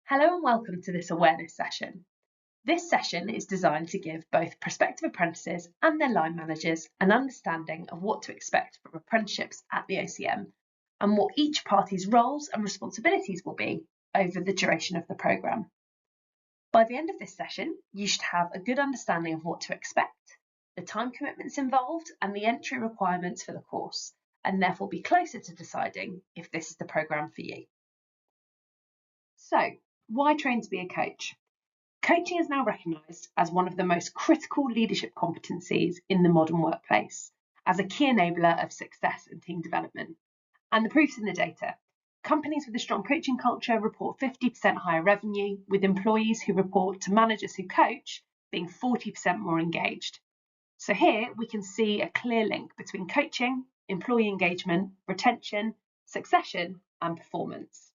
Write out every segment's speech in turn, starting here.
Hello and welcome to this awareness session. This session is designed to give both prospective apprentices and their line managers an understanding of what to expect from apprenticeships at the OCM and what each party's roles and responsibilities will be over the duration of the programme. By the end of this session, you should have a good understanding of what to expect, the time commitments involved and the entry requirements for the course, and therefore be closer to deciding if this is the programme for you. So, why train to be a coach? Coaching is now recognised as one of the most critical leadership competencies in the modern workplace, as a key enabler of success and team development. And the proof's in the data. Companies with a strong coaching culture report 50% higher revenue, with employees who report to managers who coach being 40% more engaged. So here we can see a clear link between coaching, employee engagement, retention, succession, and performance.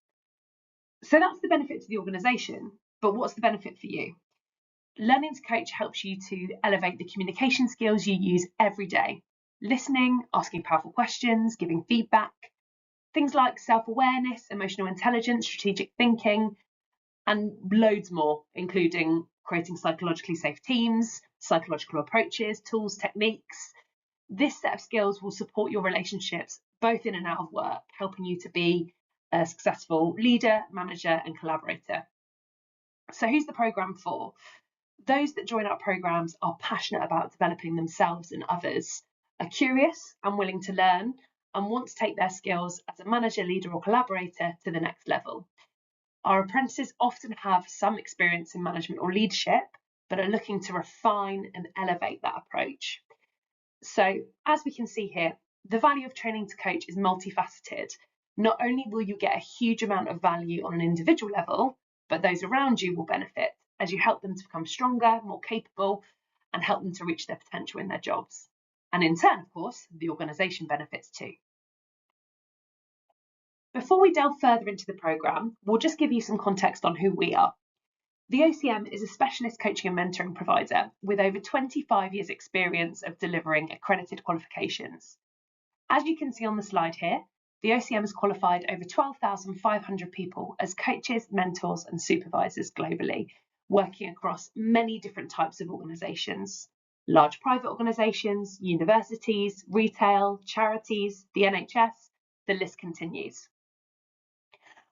So that's the benefit to the organisation, but what's the benefit for you? Learning to coach helps you to elevate the communication skills you use every day. Listening, asking powerful questions, giving feedback, things like self-awareness, emotional intelligence, strategic thinking, and loads more, including creating psychologically safe teams, psychological approaches, tools, techniques. This set of skills will support your relationships both in and out of work, helping you to be a successful leader, manager, and collaborator. So who's the programme for? Those that join our programmes are passionate about developing themselves and others, are curious and willing to learn, and want to take their skills as a manager, leader, or collaborator to the next level. Our apprentices often have some experience in management or leadership, but are looking to refine and elevate that approach. So, as we can see here, the value of training to coach is multifaceted. Not only will you get a huge amount of value on an individual level, but those around you will benefit as you help them to become stronger, more capable, and help them to reach their potential in their jobs. And in turn, of course, the organisation benefits too. Before we delve further into the programme, we'll just give you some context on who we are. The OCM is a specialist coaching and mentoring provider with over 25 years' experience of delivering accredited qualifications. As you can see on the slide here, the OCM has qualified over 12,500 people as coaches, mentors, and supervisors globally, working across many different types of organisations: large private organisations, universities, retail, charities, the NHS, the list continues.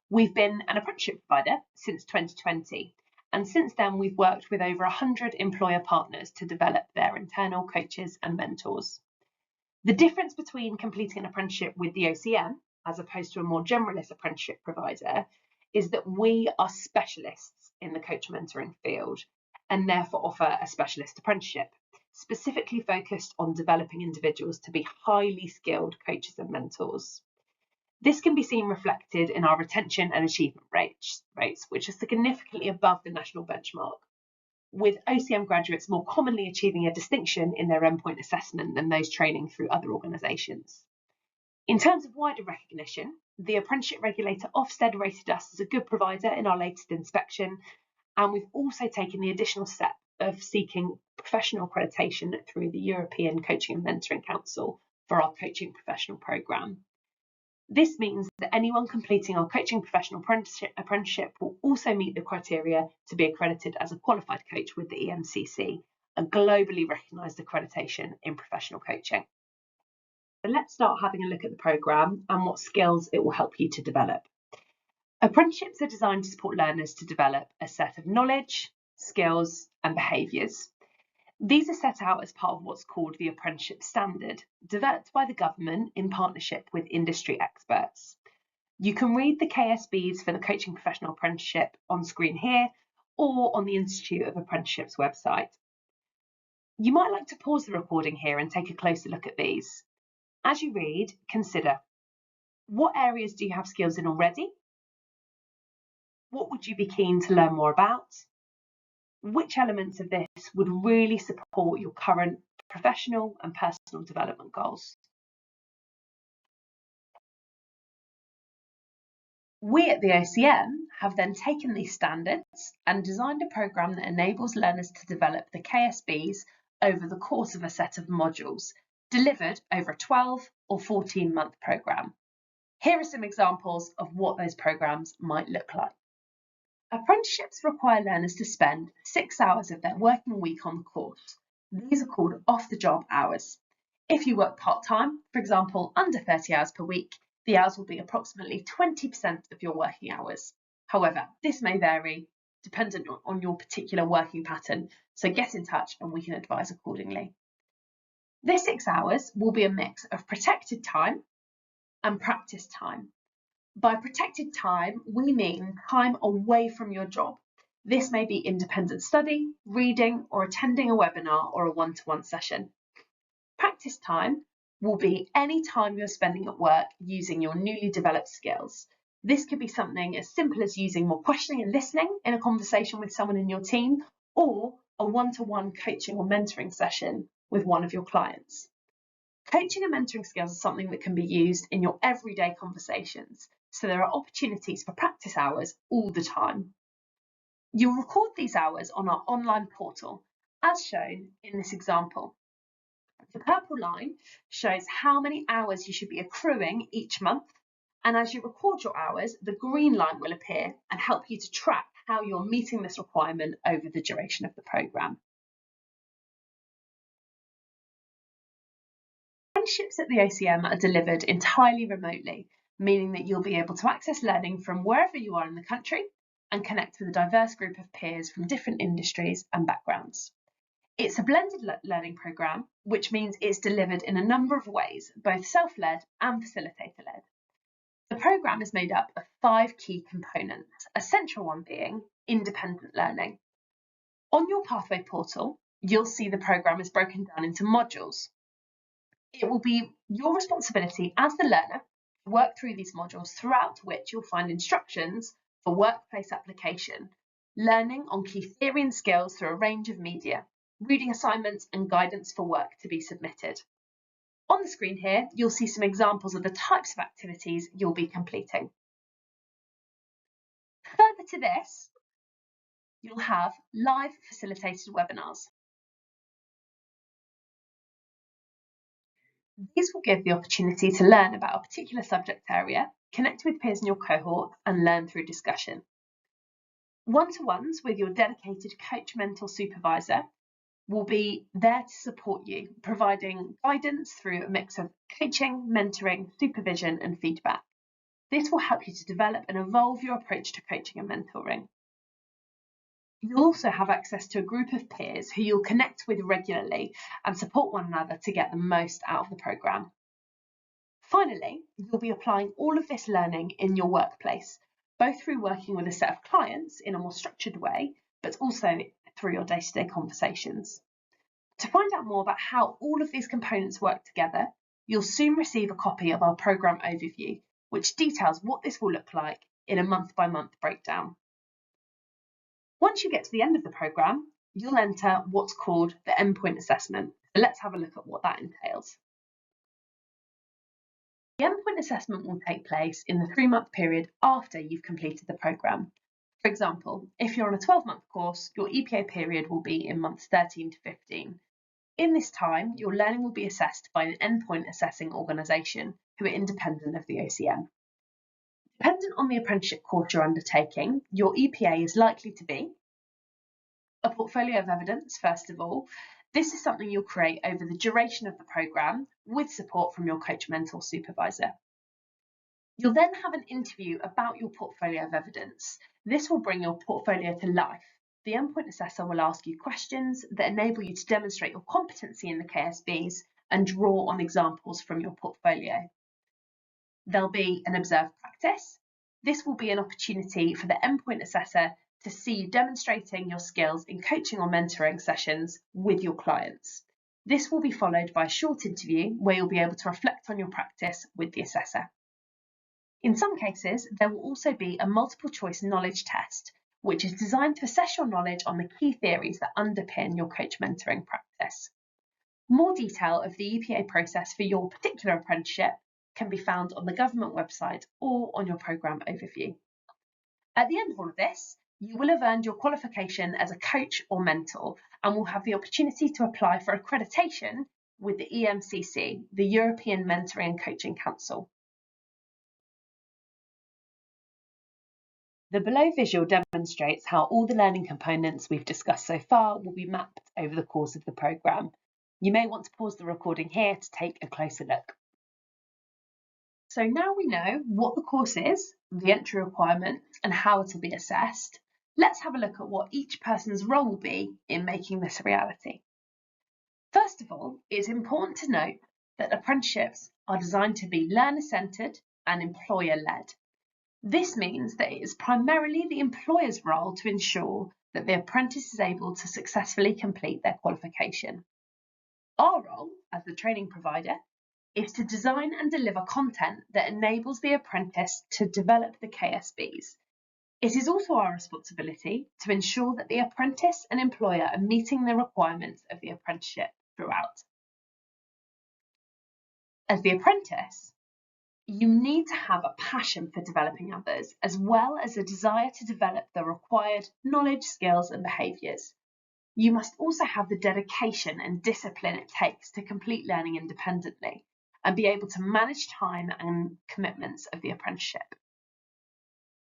We've been an apprenticeship provider since 2020, and since then we've worked with over 100 employer partners to develop their internal coaches and mentors. The difference between completing an apprenticeship with the OCM, as opposed to a more generalist apprenticeship provider, is that we are specialists in the coach mentoring field and therefore offer a specialist apprenticeship, specifically focused on developing individuals to be highly skilled coaches and mentors. This can be seen reflected in our retention and achievement rates, which are significantly above the national benchmark, with OCM graduates more commonly achieving a distinction in their endpoint assessment than those training through other organisations. In terms of wider recognition, the apprenticeship regulator Ofsted rated us as a good provider in our latest inspection, and we've also taken the additional step of seeking professional accreditation through the European Coaching and Mentoring Council for our coaching professional programme. This means that anyone completing our coaching professional apprenticeship will also meet the criteria to be accredited as a qualified coach with the EMCC, a globally recognised accreditation in professional coaching. So let's start having a look at the programme and what skills it will help you to develop. Apprenticeships are designed to support learners to develop a set of knowledge, skills, and behaviours. These are set out as part of what's called the Apprenticeship Standard, developed by the government in partnership with industry experts. You can read the KSBs for the Coaching Professional Apprenticeship on screen here or on the Institute of Apprenticeships website. You might like to pause the recording here and take a closer look at these. As you read, consider: what areas do you have skills in already? What would you be keen to learn more about? Which elements of this would really support your current professional and personal development goals? We at the OCM have then taken these standards and designed a programme that enables learners to develop the KSBs over the course of a set of modules, delivered over a 12 or 14-month programme. Here are some examples of what those programmes might look like. Apprenticeships require learners to spend 6 hours of their working week on the course. These are called off-the-job hours. If you work part-time, for example, under 30 hours per week, the hours will be approximately 20% of your working hours. However, this may vary dependent on your particular working pattern, so get in touch and we can advise accordingly. This 6 hours will be a mix of protected time and practice time. By protected time, we mean time away from your job. This may be independent study, reading, or attending a webinar or a one-to-one session. Practice time will be any time you're spending at work using your newly developed skills. This could be something as simple as using more questioning and listening in a conversation with someone in your team, or a one-to-one coaching or mentoring session with one of your clients. Coaching and mentoring skills are something that can be used in your everyday conversations, so there are opportunities for practice hours all the time. You'll record these hours on our online portal, as shown in this example. The purple line shows how many hours you should be accruing each month, and as you record your hours, the green line will appear and help you to track how you're meeting this requirement over the duration of the programme. Apprenticeships at the OCM are delivered entirely remotely, meaning that you'll be able to access learning from wherever you are in the country and connect with a diverse group of peers from different industries and backgrounds. It's a blended learning programme, which means it's delivered in a number of ways, both self-led and facilitator-led. The programme is made up of 5 key components, a central one being independent learning. On your pathway portal, you'll see the programme is broken down into modules. It will be your responsibility as the learner to work through these modules, throughout which you'll find instructions for workplace application, learning on key theory and skills through a range of media, reading assignments and guidance for work to be submitted. On the screen here, you'll see some examples of the types of activities you'll be completing. Further to this, you'll have live facilitated webinars. These will give the opportunity to learn about a particular subject area, connect with peers in your cohort, and learn through discussion. One-to-ones with your dedicated coach mentor supervisor will be there to support you, providing guidance through a mix of coaching, mentoring, supervision, and feedback. This will help you to develop and evolve your approach to coaching and mentoring. You'll also have access to a group of peers who you'll connect with regularly and support one another to get the most out of the programme. Finally, you'll be applying all of this learning in your workplace, both through working with a set of clients in a more structured way, but also through your day-to-day conversations. To find out more about how all of these components work together, you'll soon receive a copy of our programme overview, which details what this will look like in a month-by-month breakdown. Once you get to the end of the programme, you'll enter what's called the endpoint assessment. So let's have a look at what that entails. The endpoint assessment will take place in the 3-month period after you've completed the programme. For example, if you're on a 12-month course, your EPA period will be in months 13 to 15. In this time, your learning will be assessed by an endpoint assessing organisation who are independent of the OCM. Dependent on the apprenticeship course you're undertaking, your EPA is likely to be a portfolio of evidence, first of all. This is something you'll create over the duration of the programme with support from your coach mentor supervisor. You'll then have an interview about your portfolio of evidence. This will bring your portfolio to life. The endpoint assessor will ask you questions that enable you to demonstrate your competency in the KSBs and draw on examples from your portfolio. There'll be an observed practice. This will be an opportunity for the endpoint assessor to see you demonstrating your skills in coaching or mentoring sessions with your clients. This will be followed by a short interview where you'll be able to reflect on your practice with the assessor. In some cases, there will also be a multiple choice knowledge test, which is designed to assess your knowledge on the key theories that underpin your coach mentoring practice. More detail of the EPA process for your particular apprenticeship can be found on the government website or on your programme overview. At the end of all of this, you will have earned your qualification as a coach or mentor and will have the opportunity to apply for accreditation with the EMCC, the European Mentoring and Coaching Council. The below visual demonstrates how all the learning components we've discussed so far will be mapped over the course of the programme. You may want to pause the recording here to take a closer look. So now we know what the course is, the entry requirements, and how it will be assessed, let's have a look at what each person's role will be in making this a reality. First of all, it's important to note that apprenticeships are designed to be learner-centred and employer-led. This means that it is primarily the employer's role to ensure that the apprentice is able to successfully complete their qualification. Our role as the training provider is to design and deliver content that enables the apprentice to develop the KSBs. It is also our responsibility to ensure that the apprentice and employer are meeting the requirements of the apprenticeship throughout. As the apprentice, you need to have a passion for developing others, as well as a desire to develop the required knowledge, skills, and behaviours. You must also have the dedication and discipline it takes to complete learning independently and be able to manage time and commitments of the apprenticeship.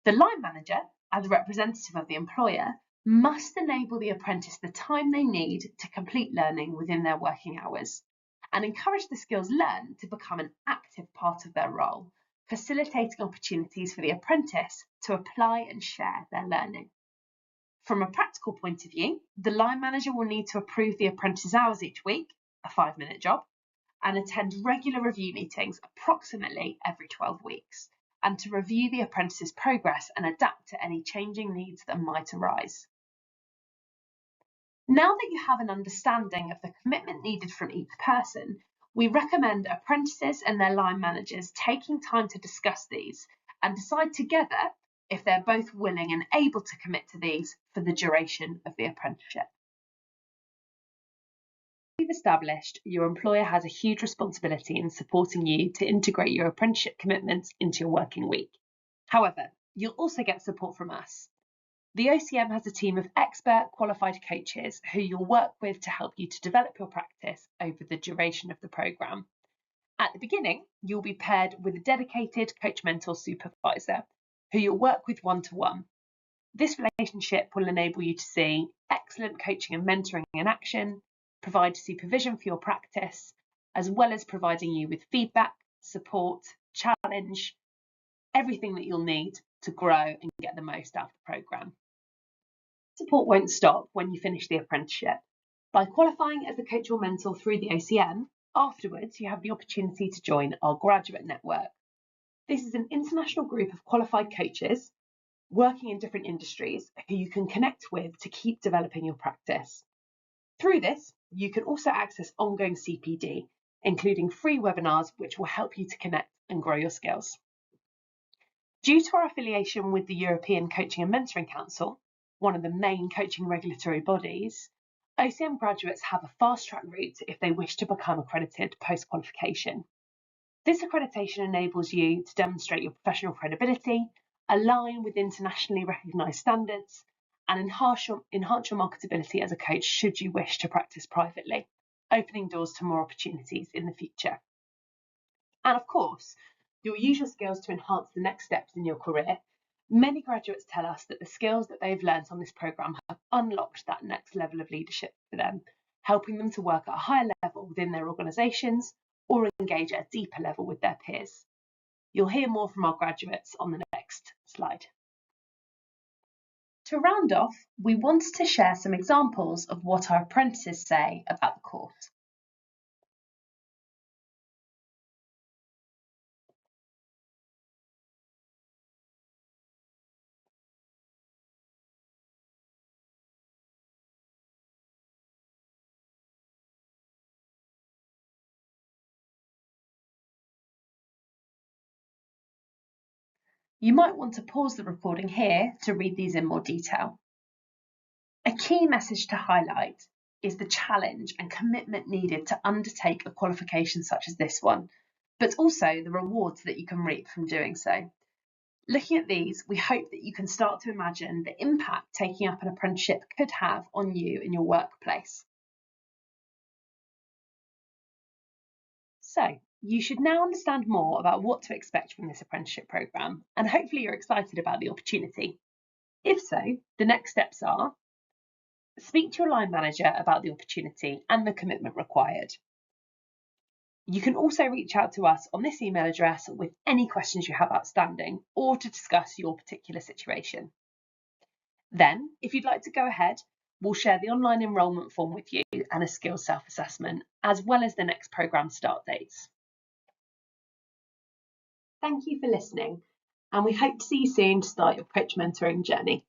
The line manager, as a representative of the employer, must enable the apprentice the time they need to complete learning within their working hours and encourage the skills learned to become an active part of their role, facilitating opportunities for the apprentice to apply and share their learning. From a practical point of view, the line manager will need to approve the apprentice's hours each week, a 5-minute job, and attend regular review meetings approximately every 12 weeks, and to review the apprentice's progress and adapt to any changing needs that might arise. Now that you have an understanding of the commitment needed from each person, we recommend apprentices and their line managers taking time to discuss these and decide together if they're both willing and able to commit to these for the duration of the apprenticeship. We've established your employer has a huge responsibility in supporting you to integrate your apprenticeship commitments into your working week. However, you'll also get support from us. The OCM has a team of expert qualified coaches who you'll work with to help you to develop your practice over the duration of the programme. At the beginning, you'll be paired with a dedicated coach mentor supervisor who you'll work with one-to-one. This relationship will enable you to see excellent coaching and mentoring in action, provide supervision for your practice, as well as providing you with feedback, support, challenge, everything that you'll need to grow and get the most out of the programme. Support won't stop when you finish the apprenticeship. By qualifying as a coach or mentor through the OCM, afterwards you have the opportunity to join our graduate network. This is an international group of qualified coaches working in different industries who you can connect with to keep developing your practice. Through this, you can also access ongoing CPD, including free webinars which will help you to connect and grow your skills. Due to our affiliation with the European Coaching and Mentoring Council, one of the main coaching regulatory bodies, OCM graduates have a fast-track route if they wish to become accredited post-qualification. This accreditation enables you to demonstrate your professional credibility, align with internationally recognised standards, and enhance your marketability as a coach should you wish to practice privately, opening doors to more opportunities in the future. And of course, you'll use your skills to enhance the next steps in your career. Many graduates tell us that the skills that they've learned on this programme have unlocked that next level of leadership for them, helping them to work at a higher level within their organisations or engage at a deeper level with their peers. You'll hear more from our graduates on the next slide. To round off, we wanted to share some examples of what our apprentices say about the course. You might want to pause the recording here to read these in more detail. A key message to highlight is the challenge and commitment needed to undertake a qualification such as this one, but also the rewards that you can reap from doing so. Looking at these, we hope that you can start to imagine the impact taking up an apprenticeship could have on you in your workplace. So, You should now understand more about what to expect from this apprenticeship programme, and hopefully you're excited about the opportunity. If so, the next steps are: speak to your line manager about the opportunity and the commitment required. You can also reach out to us on this email address with any questions you have outstanding or to discuss your particular situation. Then, if you'd like to go ahead, we'll share the online enrolment form with you and a skills self-assessment, as well as the next programme start dates. Thank you for listening, and we hope to see you soon to start your coach mentoring journey.